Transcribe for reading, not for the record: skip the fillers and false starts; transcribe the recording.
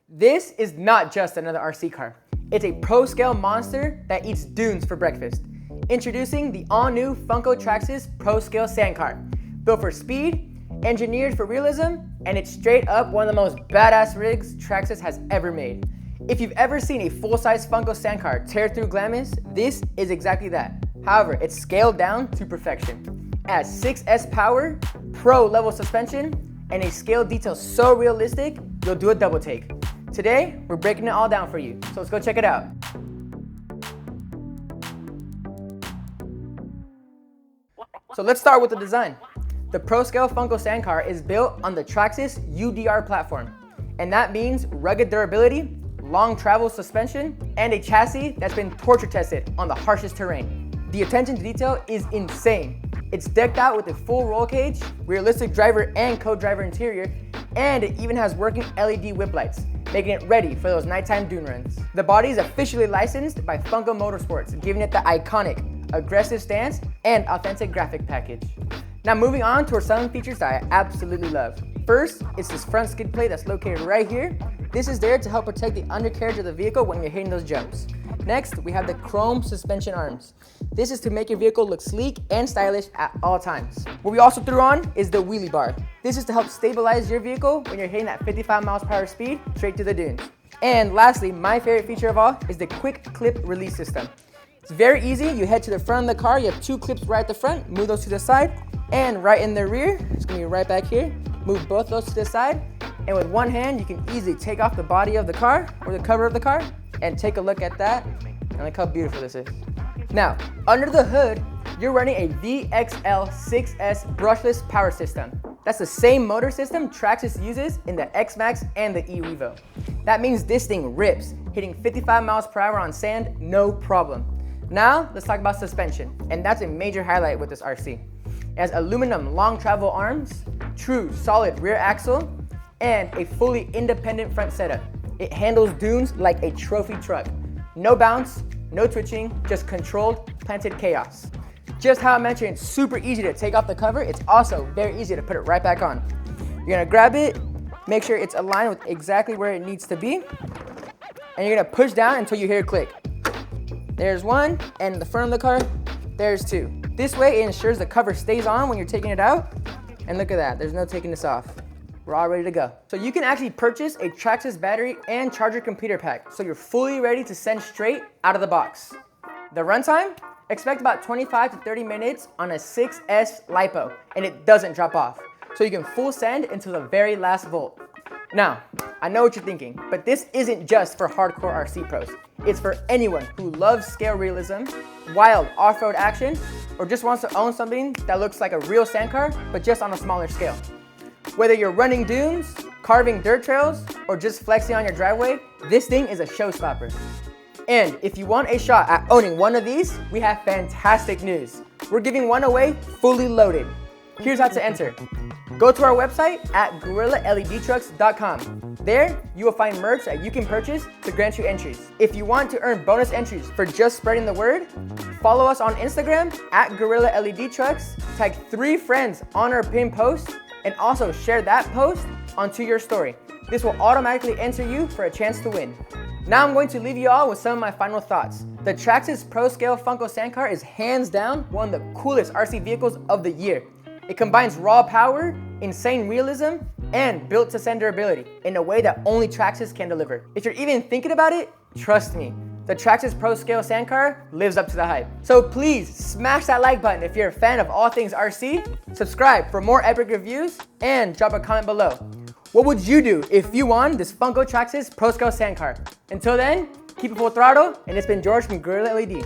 This is not just another RC car. It's a pro-scale monster that eats dunes for breakfast. Introducing the all-new Funco Traxxas pro-scale sand car. Built for speed, engineered for realism, and it's straight up one of the most badass rigs Traxxas has ever made. If you've ever seen a full-size Funco sand car tear through Glamis, this is exactly that. However, it's scaled down to perfection. It has 6S power, pro-level suspension, and a scale detail so realistic, you'll do a double take. Today, we're breaking it all down for you, so let's go check it out. So let's start with the design. The pro-scale Funco sand car is built on the Traxxas UDR platform, and that means rugged durability, long travel suspension, and a chassis that's been torture tested on the harshest terrain. The attention to detail is insane. It's decked out with a full roll cage, realistic driver and co-driver interior, and it even has working LED whip lights, making it ready for those nighttime dune runs. The body is officially licensed by Funco Motorsports, giving it the iconic, aggressive stance and authentic graphic package. Now moving on to some features that I absolutely love. First, it's this front skid plate that's located right here. This is there to help protect the undercarriage of the vehicle when you're hitting those jumps. Next, we have the chrome suspension arms. This is to make your vehicle look sleek and stylish at all times. What we also threw on is the wheelie bar. This is to help stabilize your vehicle when you're hitting that 55 miles per hour speed straight to the dunes. And lastly, my favorite feature of all is the quick clip release system. It's very easy. You head to the front of the car, you have two clips right at the front, move those to the side, and right in the rear, it's gonna be right back here. Move both those to the side, and with one hand, you can easily take off the body of the car, or the cover of the car, and take a look at that, and look how beautiful this is. Now, under the hood, you're running a VXL 6S brushless power system. That's the same motor system Traxxas uses in the X-Max and the E-Revo. That means this thing rips, hitting 55 miles per hour on sand, no problem. Now, let's talk about suspension, and that's a major highlight with this RC. It has aluminum long travel arms, true solid rear axle, and a fully independent front setup. It handles dunes like a trophy truck. No bounce, no twitching, just controlled, planted chaos. Just how I mentioned, it's super easy to take off the cover. It's also very easy to put it right back on. You're gonna grab it, make sure it's aligned with exactly where it needs to be, and you're gonna push down until you hear it click. There's one, and in the front of the car, there's two. This way, it ensures the cover stays on when you're taking it out, and look at that, there's no taking this off. We're all ready to go. So you can actually purchase a Traxxas battery and charger computer pack, so you're fully ready to send straight out of the box. The runtime? Expect about 25 to 30 minutes on a 6S LiPo, and it doesn't drop off. So you can full send until the very last volt. Now, I know what you're thinking, but this isn't just for hardcore RC pros. It's for anyone who loves scale realism, wild off-road action, or just wants to own something that looks like a real sand car, but just on a smaller scale. Whether you're running dunes, carving dirt trails, or just flexing on your driveway, this thing is a showstopper. And if you want a shot at owning one of these, we have fantastic news. We're giving one away fully loaded. Here's how to enter. Go to our website at GorillaLEDtrucks.com. There, you will find merch that you can purchase to grant you entries. If you want to earn bonus entries for just spreading the word, follow us on Instagram at GorillaLEDtrucks, tag 3 friends on our pinned post, and also share that post onto your story. This will automatically enter you for a chance to win. Now I'm going to leave you all with some of my final thoughts. The Traxxas Pro Scale Funco Sand Car is hands down one of the coolest RC vehicles of the year. It combines raw power, insane realism, and built-to-send durability in a way that only Traxxas can deliver. If you're even thinking about it, trust me, the Traxxas Pro Scale Sand Car lives up to the hype. So please smash that like button if you're a fan of all things RC, subscribe for more epic reviews, and drop a comment below. What would you do if you won this Funco Traxxas Pro Scale Sand Car? Until then, keep it full throttle, and it's been George from Gorilla LED.